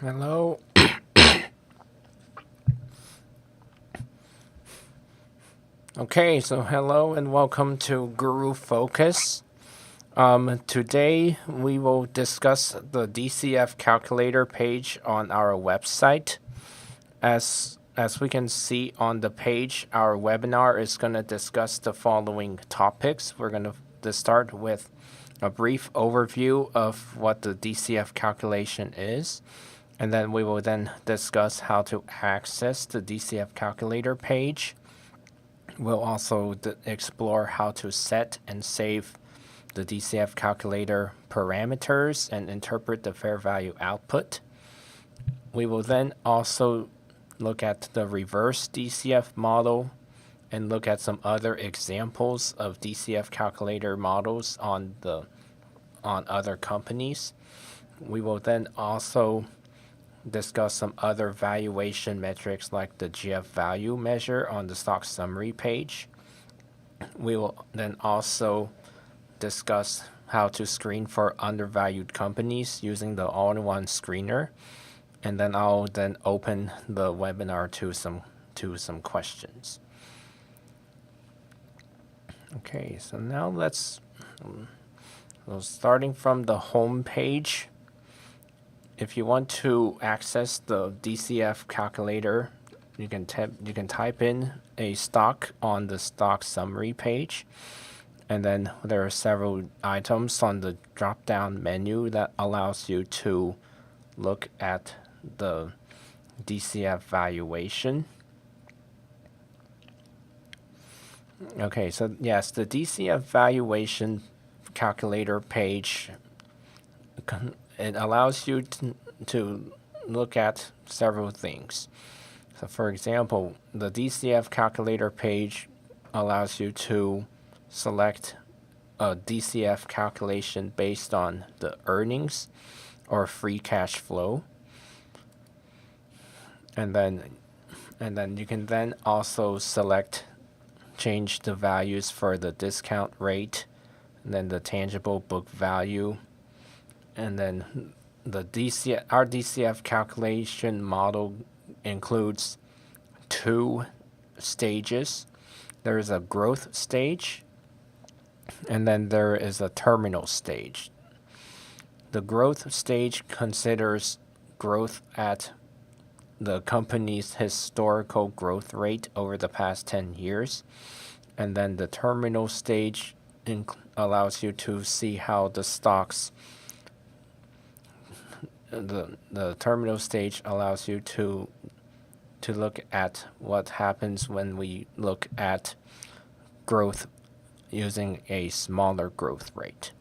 Hello. Okay, so hello and welcome to GuruFocus. Today we will discuss the DCF Calculator page on our website. As we can see on the page, our webinar is going to discuss the following topics. We're going to start with a brief overview of what the DCF calculation is. And then we will then discuss how to access the DCF calculator page. We'll also explore how to set and save the DCF calculator parameters and interpret the fair value output. We will then also look at the reverse DCF model and look at some other examples of DCF calculator models on other companies. We will then also discuss some other valuation metrics like the GF value measure on the stock summary page. We will then also discuss how to screen for undervalued companies using the all-in-one screener. And then I'll then open the webinar to some questions. Okay, so now starting from the home page. If you want to access the DCF calculator, you can type in a stock on the stock summary page, and then there are several items on the drop-down menu that allows you to look at the DCF valuation. Okay, so yes, the DCF valuation calculator page, it allows you to look at several things. So for example, the DCF calculator page allows you to select a DCF calculation based on the earnings or free cash flow. And then you can then also change the values for the discount rate, and then the tangible book value. And then our DCF calculation model includes two stages. There is a growth stage, and then there is a terminal stage. The growth stage considers growth at the company's historical growth rate over the past 10 years. And then the terminal stage allows you to see how the stocks the terminal stage allows you to look at what happens when we look at growth using a smaller growth rate.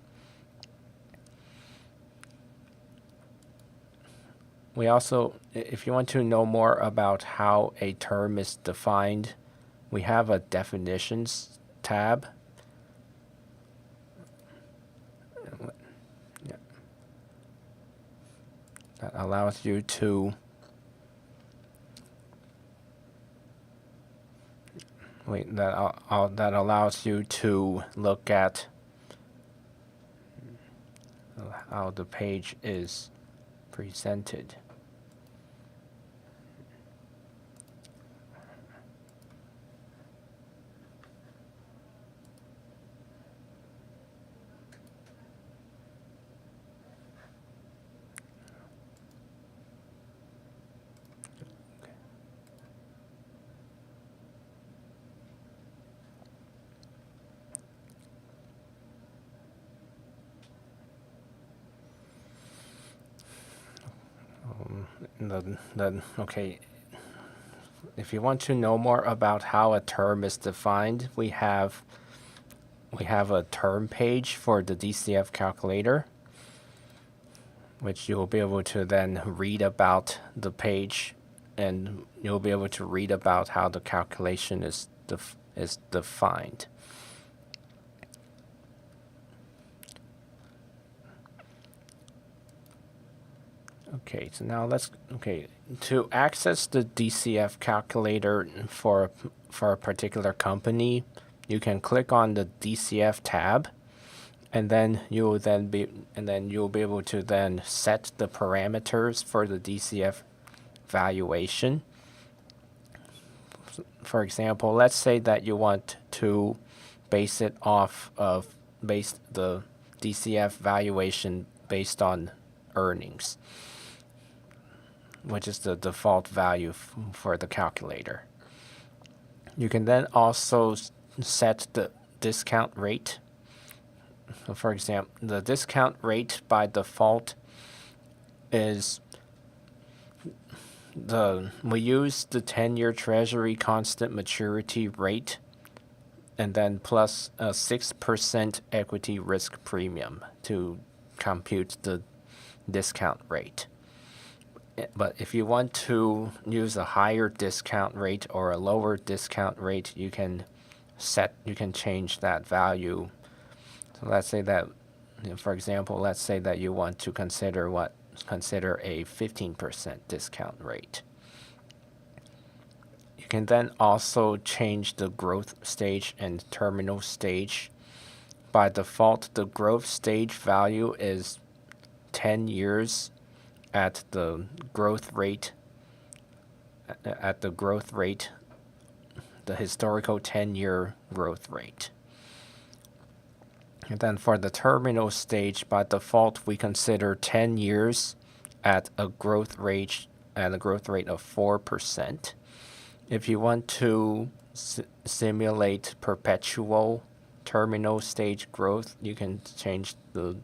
We also, if you want to know more about how a term is defined, we have a definitions tab. That allows you to that allows you to look at how the page is presented. Okay, if you want to know more about how a term is defined, we have a term page for the DCF calculator, which you'll be able to then read about the page, and you'll be able to read about how the calculation is defined. Okay, so now to access the DCF calculator for a particular company, you can click on the DCF tab, and then you'll be able to then set the parameters for the DCF valuation. For example, let's say that you want to base the DCF valuation based on earnings, which is the default value for the calculator. You can then also set the discount rate. So for example, the discount rate by default is we use the 10-year Treasury constant maturity rate and then plus a 6% equity risk premium to compute the discount rate. But if you want to use a higher discount rate or a lower discount rate, you can change that value. So let's say that, for example, let's say that you want to consider a 15% discount rate. You can then also change the growth stage and terminal stage. By default, the growth stage value is 10 years at the growth rate, the historical 10-year growth rate. And then for the terminal stage, by default, we consider 10 years at a growth rate of 4%. If you want to simulate perpetual terminal stage growth, you can change the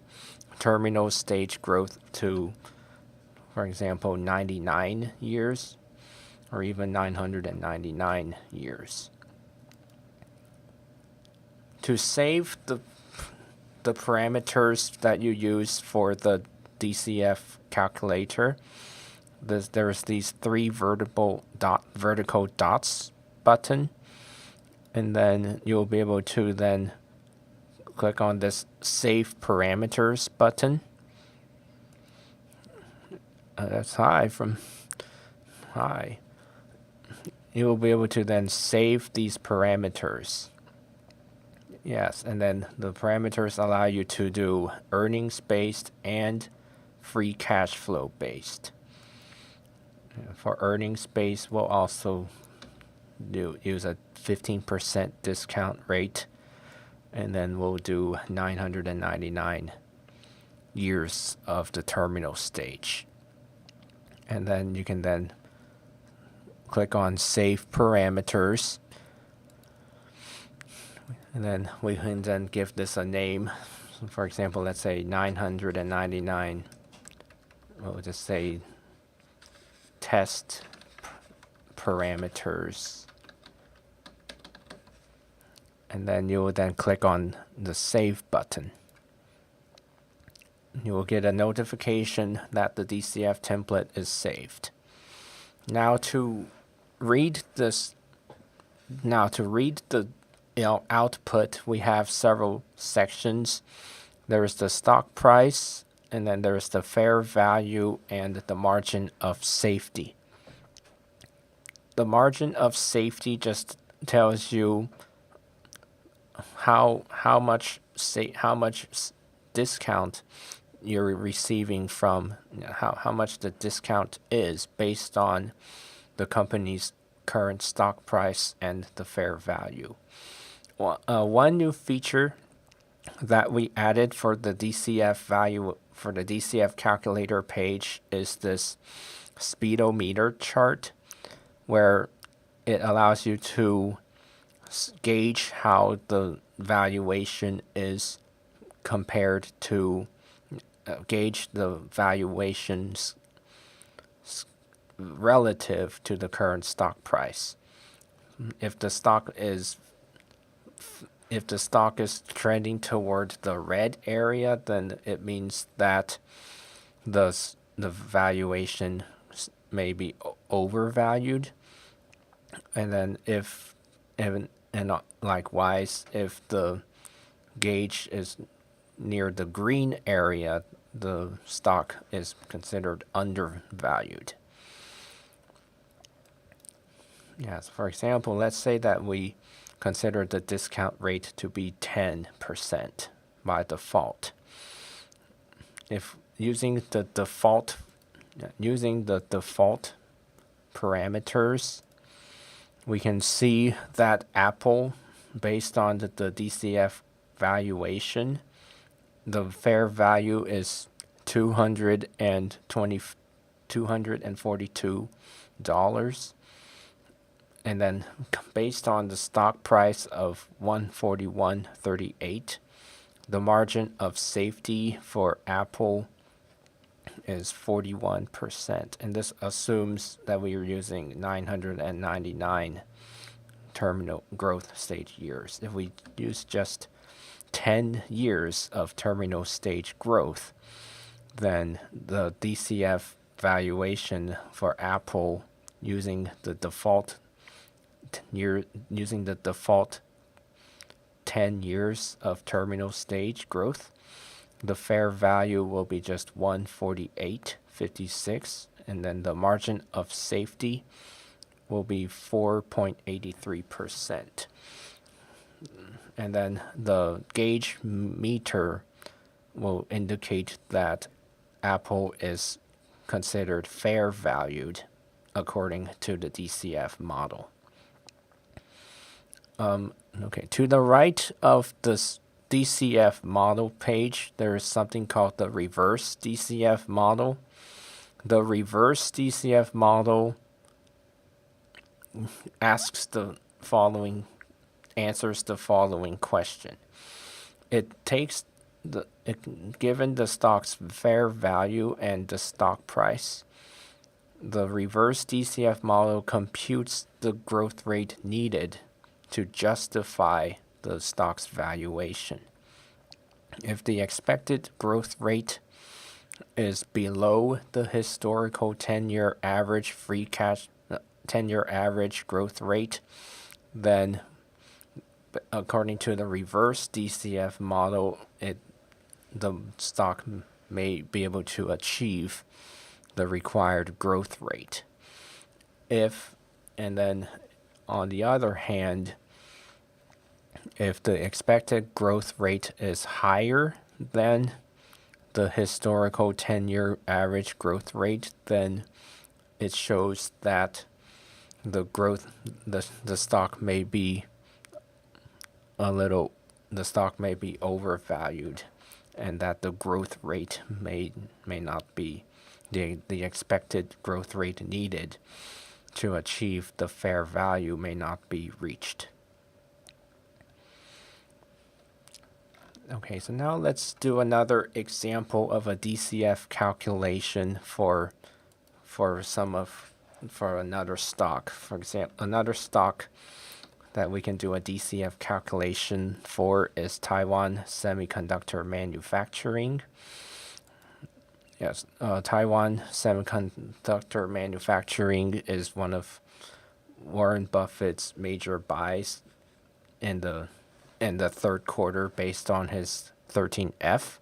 terminal stage growth to, for example, 99 years or even 999 years. To save the parameters that you use for the DCF calculator, there's these three vertical dots button, and then you'll be able to then click on this Save Parameters button. That's hi. You will be able to then save these parameters. Yes, and then the parameters allow you to do earnings-based and free cash flow-based. For earnings-based, we'll also use a 15% discount rate, and then we'll do 999 years of the terminal stage. And then you can then click on Save Parameters. And then we can then give this a name. So for example, let's say 999. We'll just say test parameters. And then you will then click on the Save button. You will get a notification that the DCF template is saved. Now to read the output, we have several sections. There is the stock price, and then there is the fair value and the margin of safety. The margin of safety just tells you how much discount you're receiving from, how much the discount is based on the company's current stock price and the fair value. One new feature that we added for the DCF calculator page is this speedometer chart, where it allows you to gauge how the valuation is compared to gauge the valuations relative to the current stock price. If the stock is trending toward the red area, then it means that the valuation may be overvalued. And then likewise, if the gauge is near the green area, the stock is considered undervalued. Yes, for example, let's say that we consider the discount rate to be 10%. by default. If using the default parameters, we can see that Apple, based on the DCF valuation, the fair value is $242. And then based on the stock price of $141.38, the margin of safety for Apple is 41%. And this assumes that we are using 999 terminal growth stage years. If we use just 10 years of terminal stage growth, then the DCF valuation for Apple using the default 10 years of terminal stage growth, the fair value will be just 148.56, and then the margin of safety will be 4.83%. And then the gauge meter will indicate that Apple is considered fair valued according to the DCF model. Okay, to the right of this DCF model page, there is something called the reverse DCF model. The reverse DCF model answers the following question. Given the stock's fair value and the stock price, the reverse DCF model computes the growth rate needed to justify the stock's valuation. If the expected growth rate is below the historical 10-year average 10-year average growth rate, then according to the reverse DCF model, the stock may be able to achieve the required growth rate. And then on the other hand, if the expected growth rate is higher than the historical 10-year average growth rate, then it shows that the stock may be overvalued, and that the growth rate may not be the expected growth rate needed to achieve the fair value may not be reached. Okay, so now let's do another example of a DCF calculation for another stock. For example, another stock that we can do a DCF calculation for is Taiwan Semiconductor Manufacturing. Yes, Taiwan Semiconductor Manufacturing is one of Warren Buffett's major buys in the third quarter based on his 13F.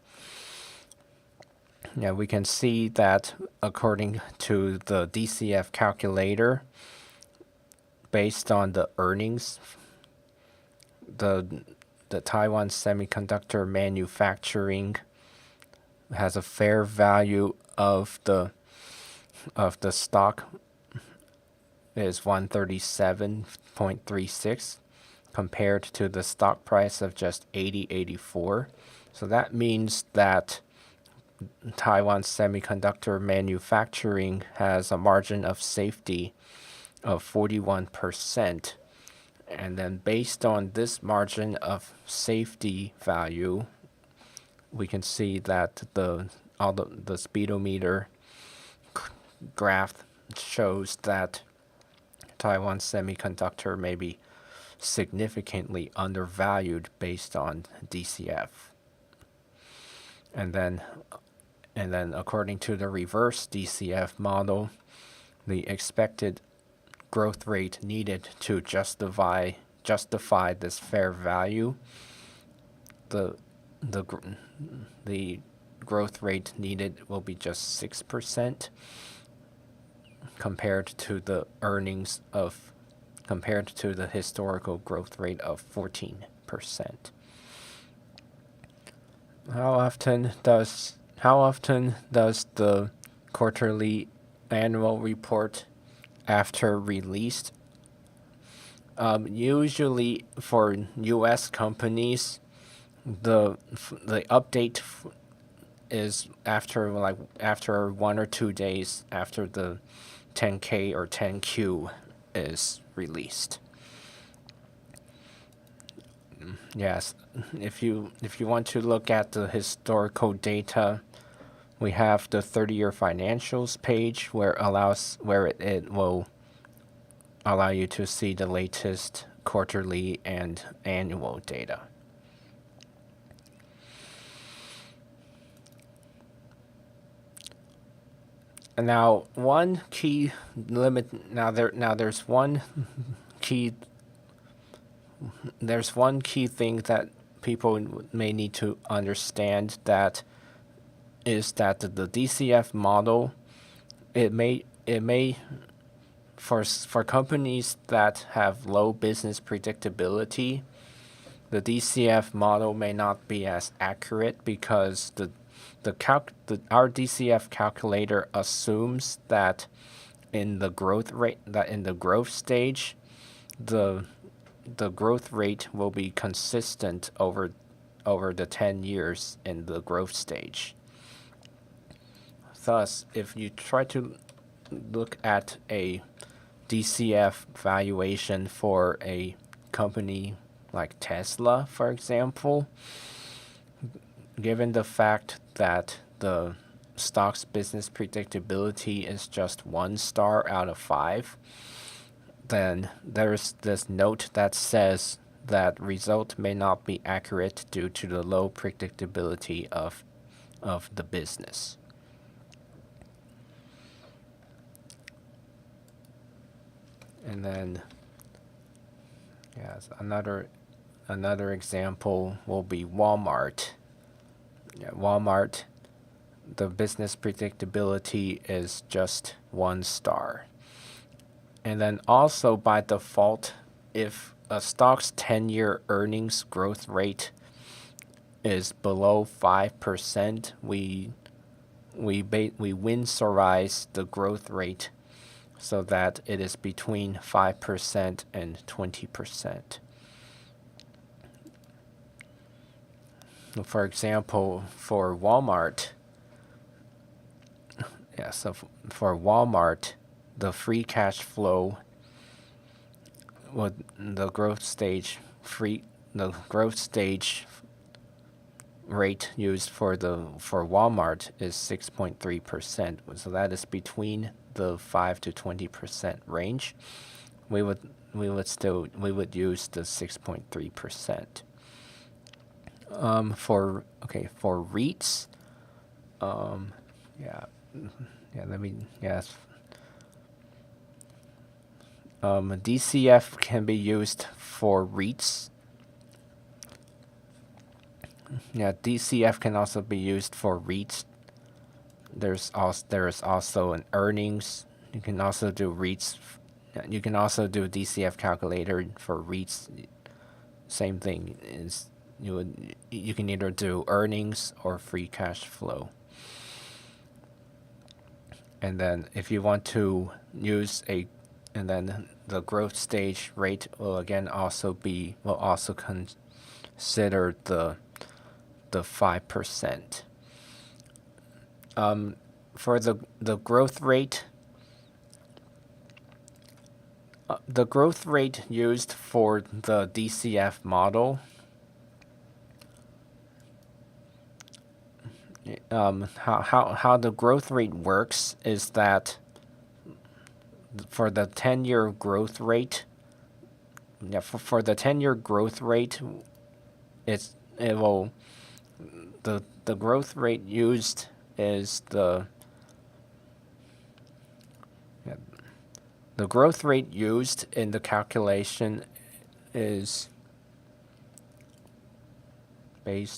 Yeah, we can see that according to the DCF calculator, based on the earnings, the Taiwan Semiconductor Manufacturing has a fair value of the stock is 137.36 compared to the stock price of just 80.84. So that means that Taiwan Semiconductor Manufacturing has a margin of safety of 41%. And then based on this margin of safety value, we can see that the speedometer graph shows that Taiwan Semiconductor may be significantly undervalued based on DCF. And then according to the reverse DCF model, the expected growth rate needed to justify this fair value, the growth rate needed will be just 6% compared to the historical growth rate of 14%. How often does the quarterly annual report after released? Usually for U.S. companies, the update is after 1 or 2 days after the 10K or 10Q is released. Yes, if you want to look at the historical data, we have the 30-year financials page where it will allow you to see the latest quarterly and annual data. And now one key limit. There's one key. There's one key thing that people may need to understand, that is that the DCF model, it may for companies that have low business predictability, the DCF model may not be as accurate because our DCF calculator assumes that in the growth stage, the growth rate will be consistent over the 10 years in the growth stage. Thus, if you try to look at a DCF valuation for a company like Tesla, for example, given the fact that the stock's business predictability is just 1 star out of 5, then there's this note that says that result may not be accurate due to the low predictability of the business. And then, yes, another example will be Walmart. Walmart, the business predictability is just 1 star. And then also by default, if a stock's 10-year earnings growth rate is below 5%, we Winsorize the growth rate so that it is between 5% and 20%. For example, for Walmart, for Walmart, the free cash flow the growth stage rate used for Walmart is 6.3%. So that is between the 5 to 20% range. We would use the 6.3%. For REITs, DCF can be used for REITs. DCF can also be used for REITs. There is also an earnings. You can also do REITs. You can also do DCF calculator for REITs. Same thing is you can either do earnings or free cash flow. And then if you want to use and then the growth stage rate will also consider the 5%. For the growth rate, the growth rate used for the DCF model, how the growth rate works is that for the 10-year growth rate, for the 10-year growth rate, the growth rate used is the growth rate used in the calculation is based